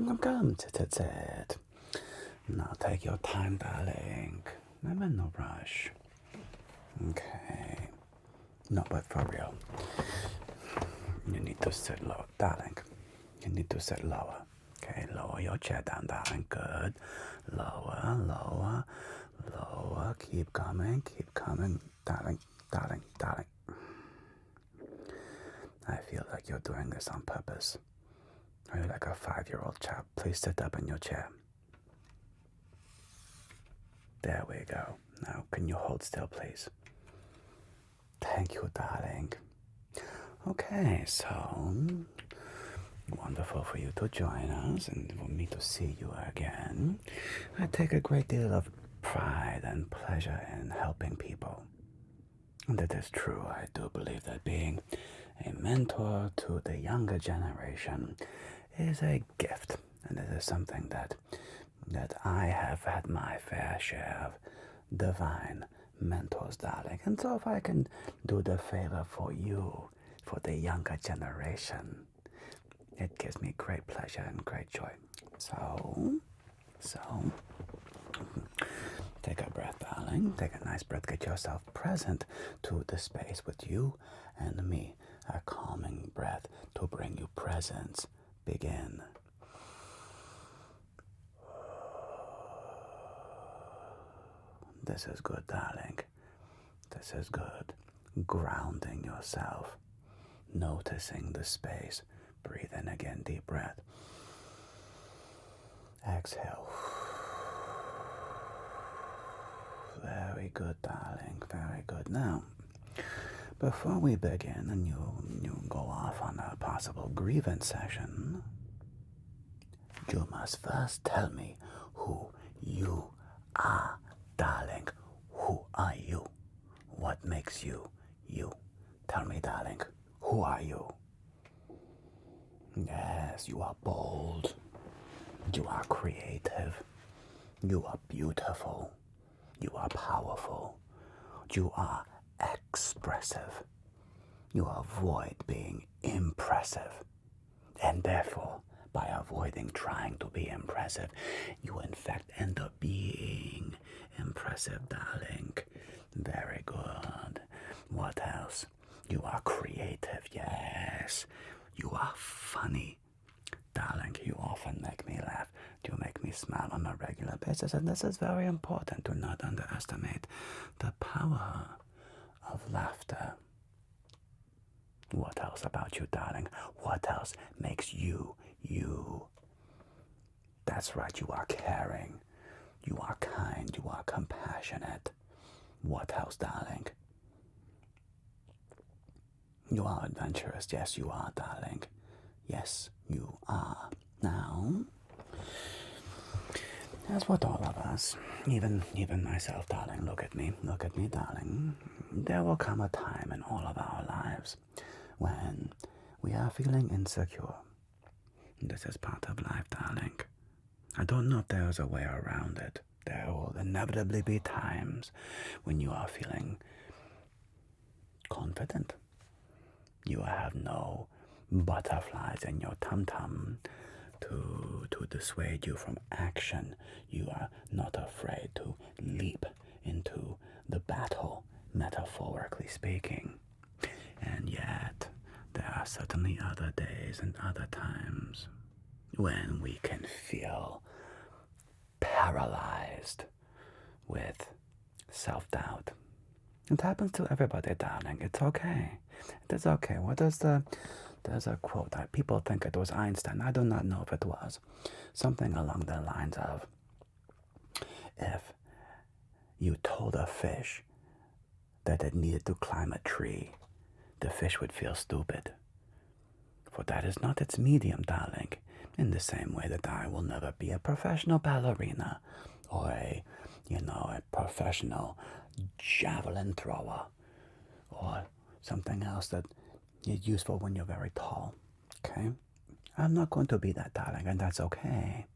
Come, sit. Now take your time, darling. I'm in no rush. Okay. No, but for real. You need to sit low, darling. You need to sit lower. Okay, lower your chair down, darling. Good. Lower. Keep coming, darling. I feel like you're doing this on purpose. Are you like a 5-year-old child? Please sit up in your chair. There we go. Now, can you hold still, please? Thank you, darling. Okay, so wonderful for you to join us and for me to see you again. I take a great deal of pride and pleasure in helping people. And it is true, I do believe that being a mentor to the younger generation is a gift, and it is something that I have had my fair share of divine mentors, darling. And so if I can do the favor for you, for the younger generation, it gives me great pleasure and great joy. So, take a breath, darling. Take a nice breath. Get yourself present to the space with you and me. A calming breath to bring you presence. Begin. This is good, darling. This is good. Grounding yourself. Noticing the space. Breathe in again. Deep breath. Exhale. Very good, darling. Very good. Now, before we begin and you go off on a possible grievance session, you must first tell me who you are, darling. Who are you? What makes you you? Tell me, darling, who are you? Yes, you are bold. You are creative. You are beautiful. You are powerful. You are expressive. You avoid being impressive. And therefore, by avoiding trying to be impressive, you in fact end up being impressive, darling. Very good. What else? You are creative, yes. You are funny. Darling, you often make me laugh. You make me smile on a regular basis, and this is very important. Do not underestimate the power of laughter. What else about you, darling? What else makes you, you? That's right, you are caring. You are kind. You are compassionate. What else, darling? You are adventurous. Yes, you are, darling. Yes, you are. Now, as with all of us, even myself, darling, look at me, darling. There will come a time in all of our lives when we are feeling insecure. This is part of life, darling. I don't know if there is a way around it. There will inevitably be times when you are feeling confident. You have no butterflies in your tum-tum to dissuade you from action. You are not afraid to leap into the battle, metaphorically speaking. And yet, there are certainly other days and other times when we can feel paralyzed with self-doubt. It happens to everybody, darling. It's okay. It is okay. There's a quote. People think it was Einstein. I do not know if it was. Something along the lines of, if you told a fish that it needed to climb a tree, the fish would feel stupid. For that is not its medium, darling. In the same way that I will never be a professional ballerina or a professional javelin thrower or something else that is useful when you're very tall. Okay? I'm not going to be that, darling, and that's okay.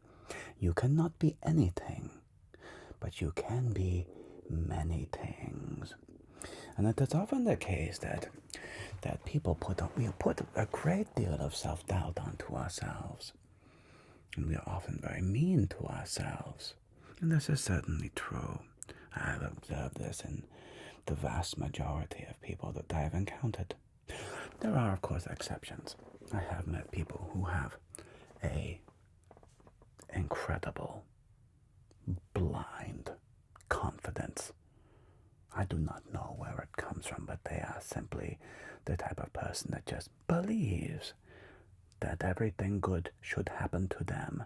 You cannot be anything, but you can be many things. And it is often the case that we put a great deal of self-doubt onto ourselves. And we are often very mean to ourselves. And this is certainly true. I've observed this in the vast majority of people that I have encountered. There are, of course, exceptions. I have met people who have a incredible, blind confidence. I do not know where it comes from, but they are simply the type of person that just believes that everything good should happen to them.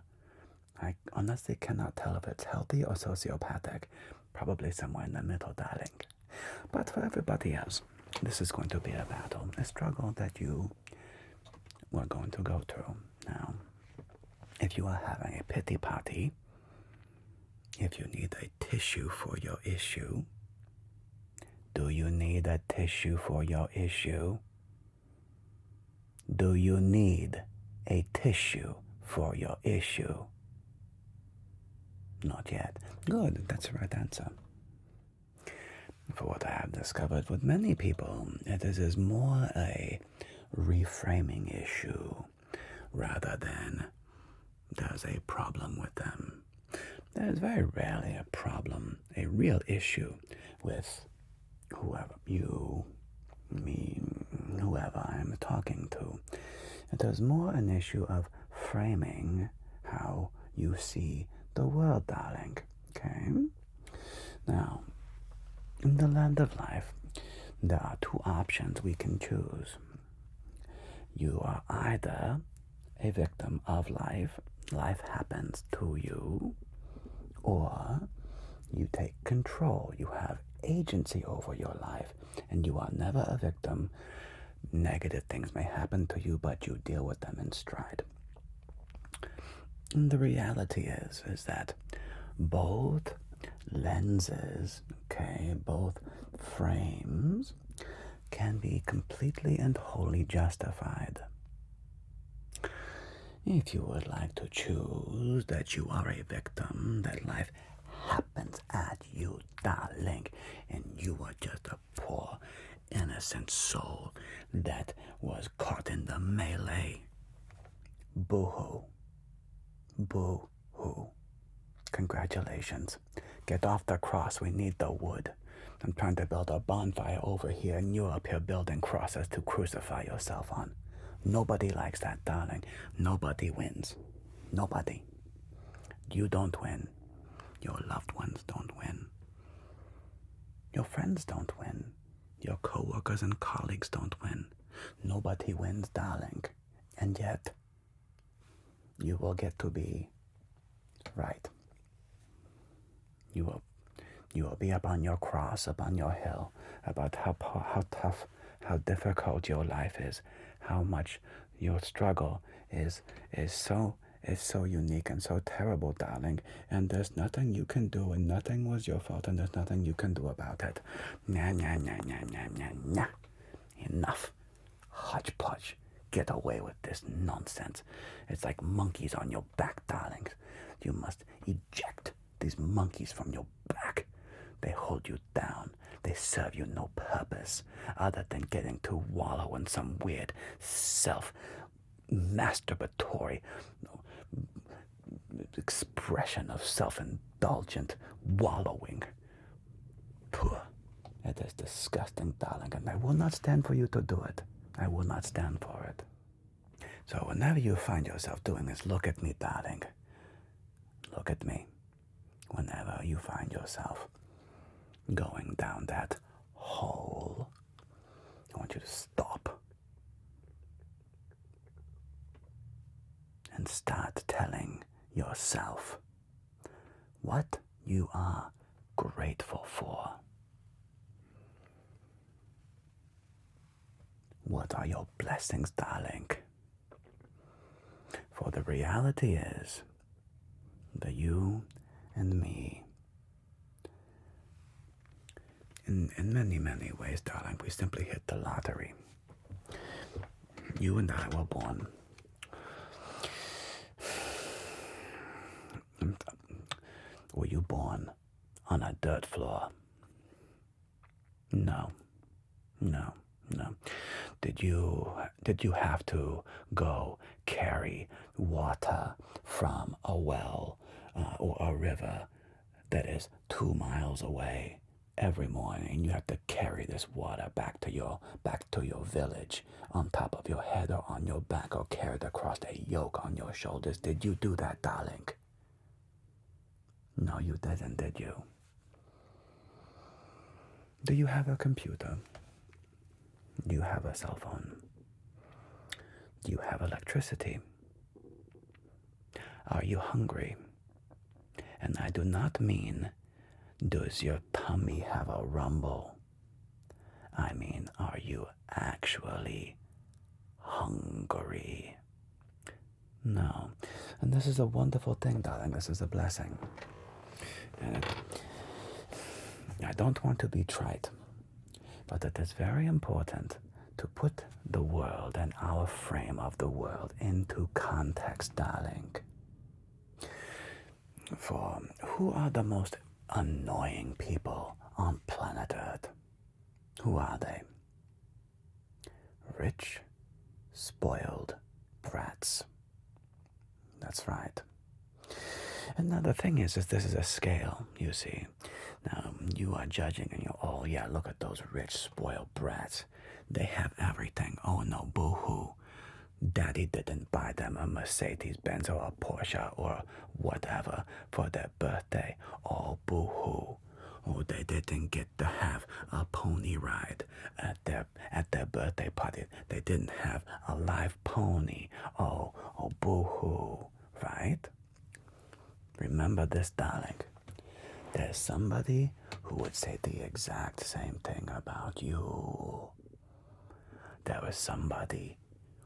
I honestly cannot tell if it's healthy or sociopathic. Probably somewhere in the middle, darling. But for everybody else, this is going to be a battle, a struggle that you are going to go through. Now, if you are having a pity party, if you need a tissue for your issue, do you need a tissue for your issue? Do you need a tissue for your issue? Not yet. Good, that's the right answer. For what I have discovered with many people, it is more a reframing issue rather than there's a problem with them. There's very rarely a problem, a real issue with whoever, you, me, whoever I'm talking to. It is more an issue of framing how you see the world, darling. Okay? Now, in the land of life, there are two options we can choose. You are either a victim of life, life happens to you, or you take control, you have agency over your life, and you are never a victim. Negative things may happen to you, but you deal with them in stride. And the reality is that both lenses, okay, both frames can be completely and wholly justified. If you would like to choose that you are a victim, that life happens at you, darling, and you are just a poor, innocent soul that was caught in the melee, boo-hoo. Boo-hoo. Congratulations. Get off the cross. We need the wood. I'm trying to build a bonfire over here, and you're up here building crosses to crucify yourself on. Nobody likes that, darling. Nobody wins. Nobody. You don't win. Your loved ones don't win. Your friends don't win. Your co-workers and colleagues don't win. Nobody wins, darling. And yet, you will get to be right. You will be up on your cross, up on your hill, about how tough, how difficult your life is, how much your struggle is so unique and so terrible, darling, and there's nothing you can do, and nothing was your fault, and there's nothing you can do about it. Nah. Enough. Hodgepodge. Get away with this nonsense. It's like monkeys on your back, darling. You must eject these monkeys from your back. They hold you down. They serve you no purpose other than getting to wallow in some weird self-masturbatory expression of self-indulgent wallowing. Puh. It is disgusting, darling, and I will not stand for you to do it. I will not stand for it. So whenever you find yourself doing this, look at me, darling. Look at me. Whenever you find yourself going down that hole, I want you to stop and start telling yourself what you are grateful for. What are your blessings, darling? For the reality is that you and me, in many, many ways, darling, we simply hit the lottery. You and I were born. Were you born on a dirt floor? No. Did you have to go carry water from a well or a river that is 2 miles away every morning? You have to carry this water back to your village on top of your head or on your back, or carry it across a yoke on your shoulders. Did you do that, darling? No, you didn't, did you? Do you have a computer? Do you have a cell phone? Do you have electricity? Are you hungry? And I do not mean, does your tummy have a rumble? I mean, are you actually hungry? No. And this is a wonderful thing, darling. This is a blessing. And I don't want to be trite, but it is very important to put the world and our frame of the world into context, darling. For who are the most annoying people on planet Earth? Who are they? Rich, spoiled brats. That's right. And now the thing is this is a scale, you see. Now, you are judging and you're, oh yeah, look at those rich, spoiled brats. They have everything. Oh no, boo-hoo. Daddy didn't buy them a Mercedes-Benz or a Porsche or whatever for their birthday. Oh, boo-hoo. Oh, they didn't get to have a pony ride at their birthday party. They didn't have a live pony. Oh, boo-hoo, right? Remember this, darling. There's somebody who would say the exact same thing about you. There is somebody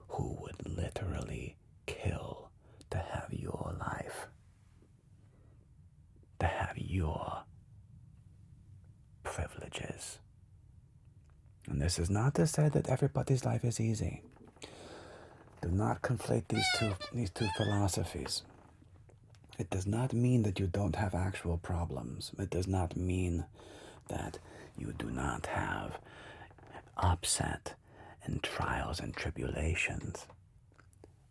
who would literally kill to have your life, to have your privileges. And this is not to say that everybody's life is easy. Do not conflate these two philosophies. It does not mean that you don't have actual problems. It does not mean that you do not have upset and trials and tribulations.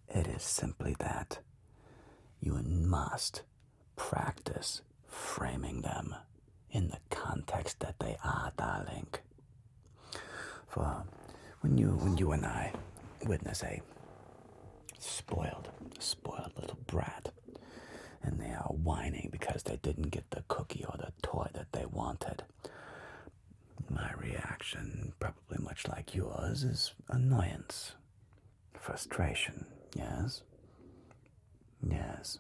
It is simply that you must practice framing them in the context that they are, darling. For when you and I witness a spoiled little brat, and they are whining because they didn't get the cookie or the toy that they wanted, my reaction, probably much like yours, is annoyance, frustration, yes? Yes.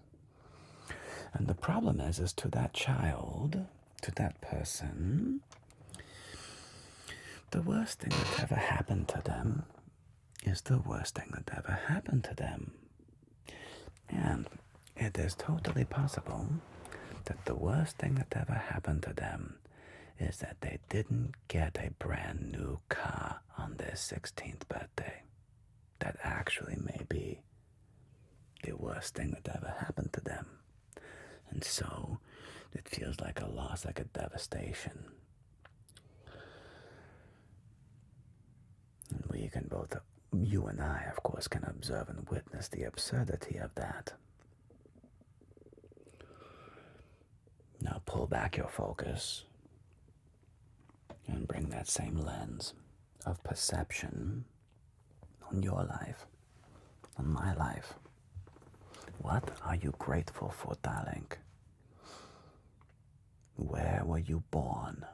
And the problem is to that child, to that person, the worst thing that ever happened to them is the worst thing that ever happened to them. And it is totally possible that the worst thing that ever happened to them is that they didn't get a brand new car on their 16th birthday. That actually may be the worst thing that ever happened to them. And so it feels like a loss, like a devastation. And we can both, you and I, of course, can observe and witness the absurdity of that. Now pull back your focus and bring that same lens of perception on your life, on my life. What are you grateful for, darling? Where were you born?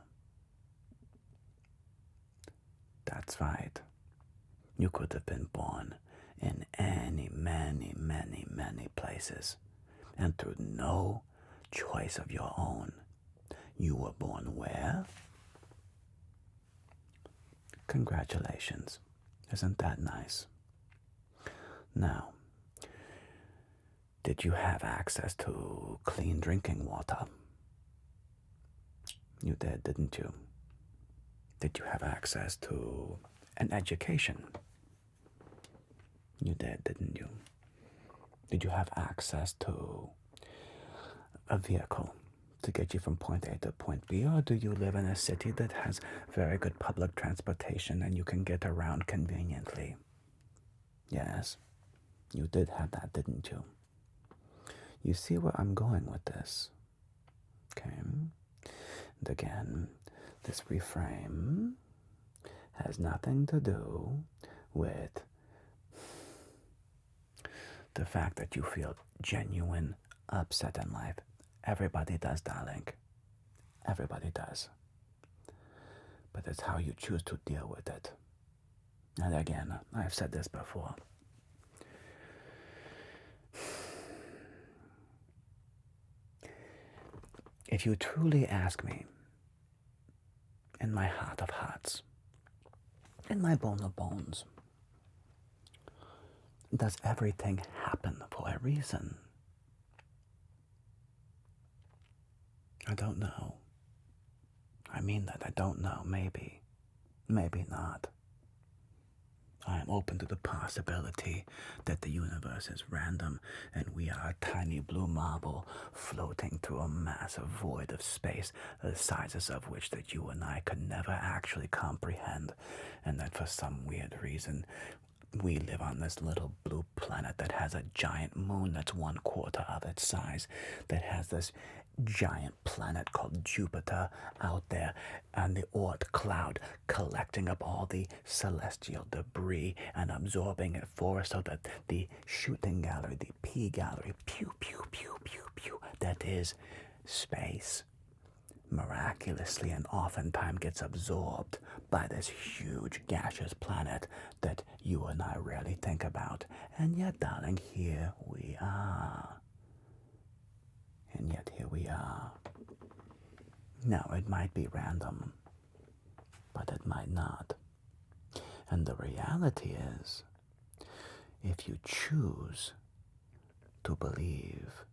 That's right. You could have been born in any, many, many, many places, and through no choice of your own. You were born where? Congratulations. Isn't that nice? Now, did you have access to clean drinking water? You did, didn't you? Did you have access to an education? You did, didn't you? Did you have access to a vehicle to get you from point A to point B? Or do you live in a city that has very good public transportation and you can get around conveniently? Yes, you did have that, didn't you? You see where I'm going with this? Okay. And again, this reframe has nothing to do with the fact that you feel genuine upset in life. Everybody does, darling. Everybody does. But it's how you choose to deal with it. And again, I've said this before. If you truly ask me, in my heart of hearts, in my bone of bones, does everything happen for a reason? I don't know. I mean that. I don't know. Maybe. Maybe not. I am open to the possibility that the universe is random and we are a tiny blue marble floating through a massive void of space, the sizes of which that you and I could never actually comprehend, and that for some weird reason we live on this little blue planet that has a giant moon that's 1/4 of its size, that has this giant planet called Jupiter out there and the Oort cloud collecting up all the celestial debris and absorbing it for us so that the shooting gallery, the P gallery, pew, pew, pew, pew, pew, that is space, miraculously and oftentimes gets absorbed by this huge gaseous planet that you and I rarely think about. And yet, darling, here we are. And yet here we are. Now, it might be random, but it might not. And the reality is, if you choose to believe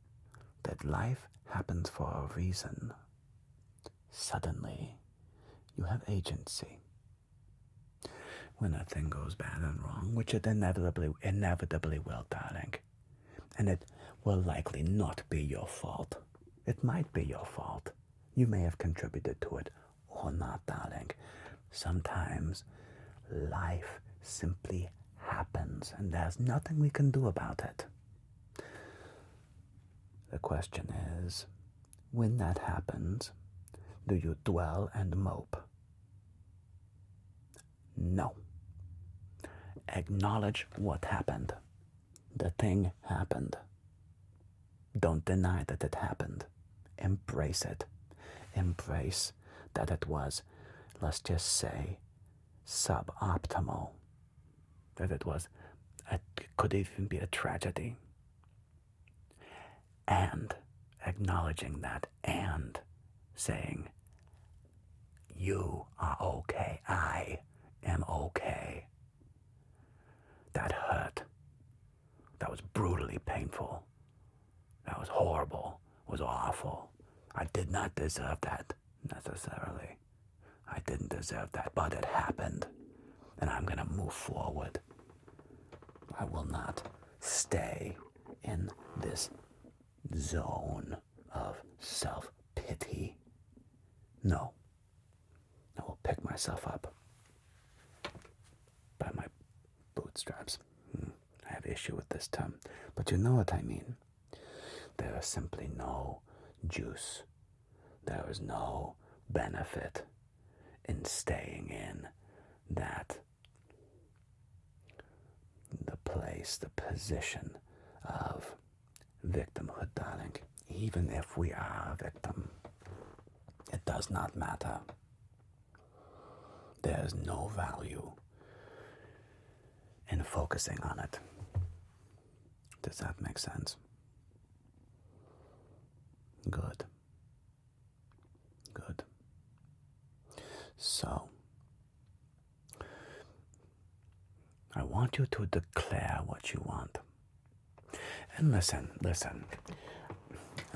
that life happens for a reason, suddenly you have agency. When a thing goes bad and wrong, which it inevitably will, darling, and it will likely not be your fault. It might be your fault. You may have contributed to it or not, darling. Sometimes life simply happens and there's nothing we can do about it. The question is, when that happens, do you dwell and mope? No. Acknowledge what happened. The thing happened. Don't deny that it happened. Embrace it. Embrace that it was, let's just say, suboptimal. That it could even be a tragedy. And acknowledging that and saying, you are okay. I am okay. That hurt. That was brutally painful. That was horrible. Was awful. I did not deserve that, necessarily. I didn't deserve that, but it happened. And I'm going to move forward. I will not stay in this zone of self-pity. No. I will pick myself up by my bootstraps. I have issue with this term, but you know what I mean. There is simply no juice. There is no benefit in staying in that the place, the position of victimhood, darling. Even if we are a victim, it does not matter. There is no value in focusing on it. Does that make sense? Good. Good. So, I want you to declare what you want. And listen,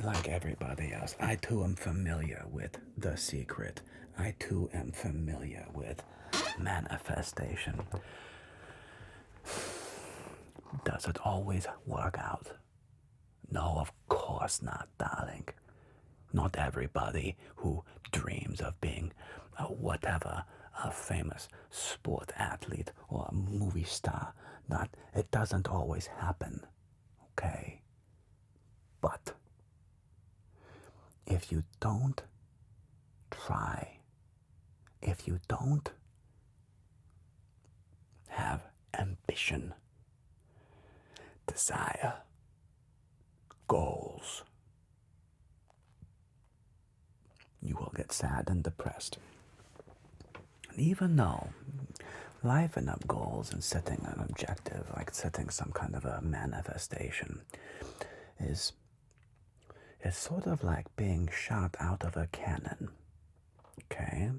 like everybody else, I too am familiar with The Secret. I too am familiar with manifestation. Does it always work out? No, of course not, darling. Not everybody who dreams of being whatever, a famous sport athlete or a movie star. Not, it doesn't always happen, okay? But if you don't try, if you don't have ambition, desire, goals, you will get sad and depressed. And even though life of goals and setting an objective, like setting some kind of a manifestation, is sort of like being shot out of a cannon, okay?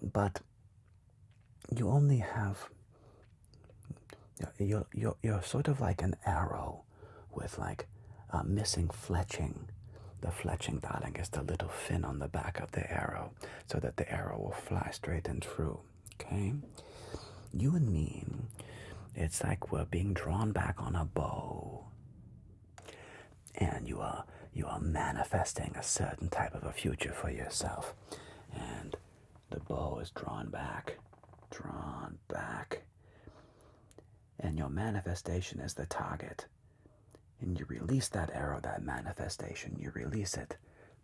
But you only have, you're sort of like an arrow with like a missing fletching. The fletching, darling, is the little fin on the back of the arrow so that the arrow will fly straight and true, okay? You and me, it's like we're being drawn back on a bow. And you are manifesting a certain type of a future for yourself. And the bow is drawn back. And your manifestation is the target. And you release that arrow, that manifestation, you release it.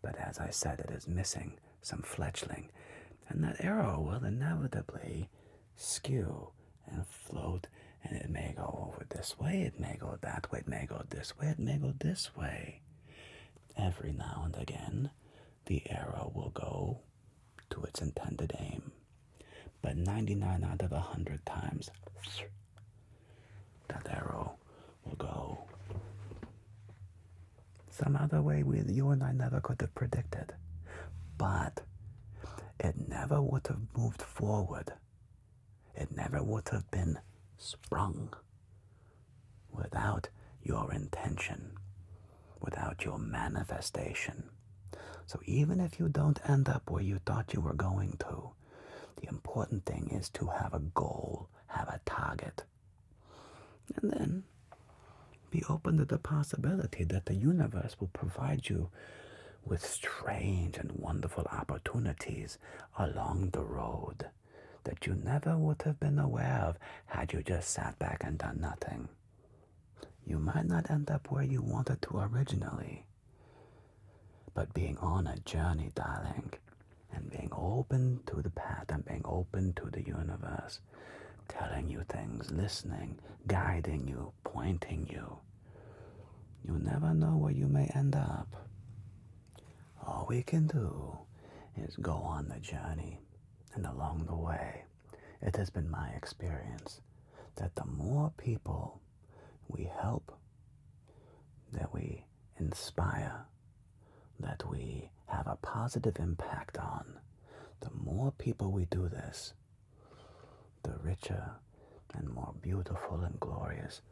But as I said, it is missing some fletchling. And that arrow will inevitably skew and float, and it may go over this way, it may go that way, it may go this way, it may go this way. Every now and again, the arrow will go to its intended aim. But 99 out of 100 times, that arrow will go some other way you and I never could have predicted. But it never would have moved forward. It never would have been sprung without your intention, without your manifestation. So even if you don't end up where you thought you were going to, the important thing is to have a goal, have a target. And then be open to the possibility that the universe will provide you with strange and wonderful opportunities along the road that you never would have been aware of had you just sat back and done nothing. You might not end up where you wanted to originally, but being on a journey, darling, and being open to the path and being open to the universe, telling you things, listening, guiding you, pointing you, you never know where you may end up. All we can do is go on the journey, and along the way, it has been my experience that the more people we help, that we inspire, that we have a positive impact on, the more people we do this, the richer and more beautiful and glorious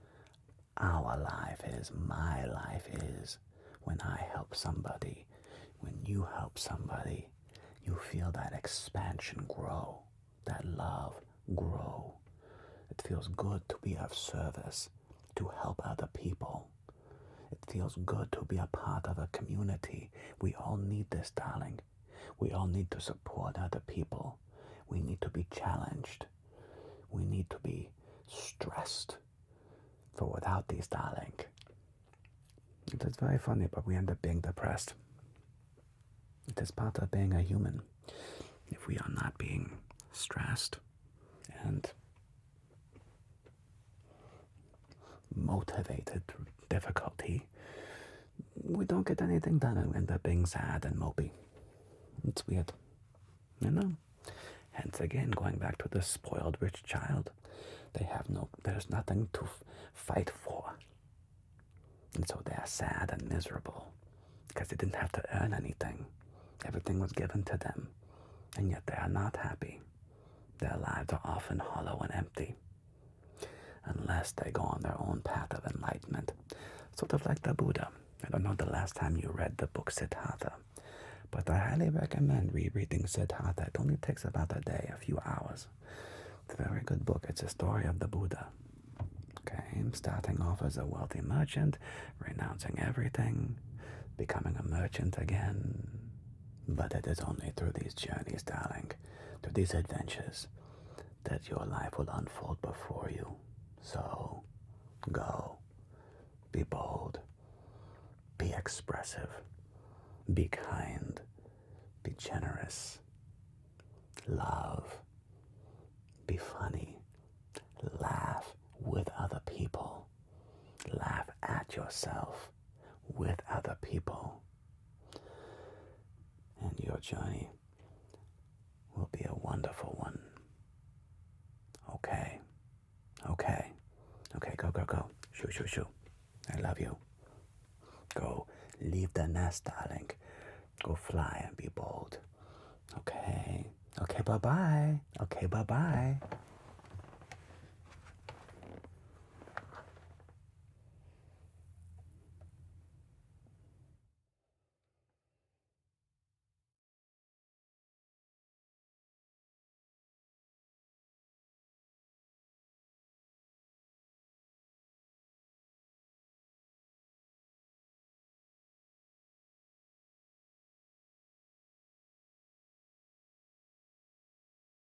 our life is, my life is. When I help somebody, when you help somebody, you feel that expansion grow, that love grow. It feels good to be of service, to help other people. It feels good to be a part of a community. We all need this, darling. We all need to support other people. We need to be challenged. We need to be stressed. For without these, darling, it is very funny, but we end up being depressed. It is part of being a human. If we are not being stressed and motivated through difficulty, we don't get anything done and we end up being sad and mopey. It's weird, you know? Hence again, going back to the spoiled rich child, there's nothing to fight for. And so they are sad and miserable because they didn't have to earn anything. Everything was given to them, and yet they are not happy. Their lives are often hollow and empty unless they go on their own path of enlightenment, sort of like the Buddha. I don't know the last time you read the book Siddhartha, but I highly recommend rereading Siddhartha. It only takes about a day, a few hours. It's a very good book. It's a story of the Buddha. Okay, starting off as a wealthy merchant, renouncing everything, becoming a merchant again. But it is only through these journeys, darling, through these adventures, that your life will unfold before you. So, go. Be bold. Be expressive. Be kind. Be generous. Love. Be funny. Laugh with other people. Laugh at yourself with other people. And your journey will be a wonderful one. Okay. Okay. Okay, go, go, go. Shoo, shoo, shoo. I love you. Go leave the nest, darling. Go fly and be bold. Okay. Okay, bye-bye. Okay, bye-bye.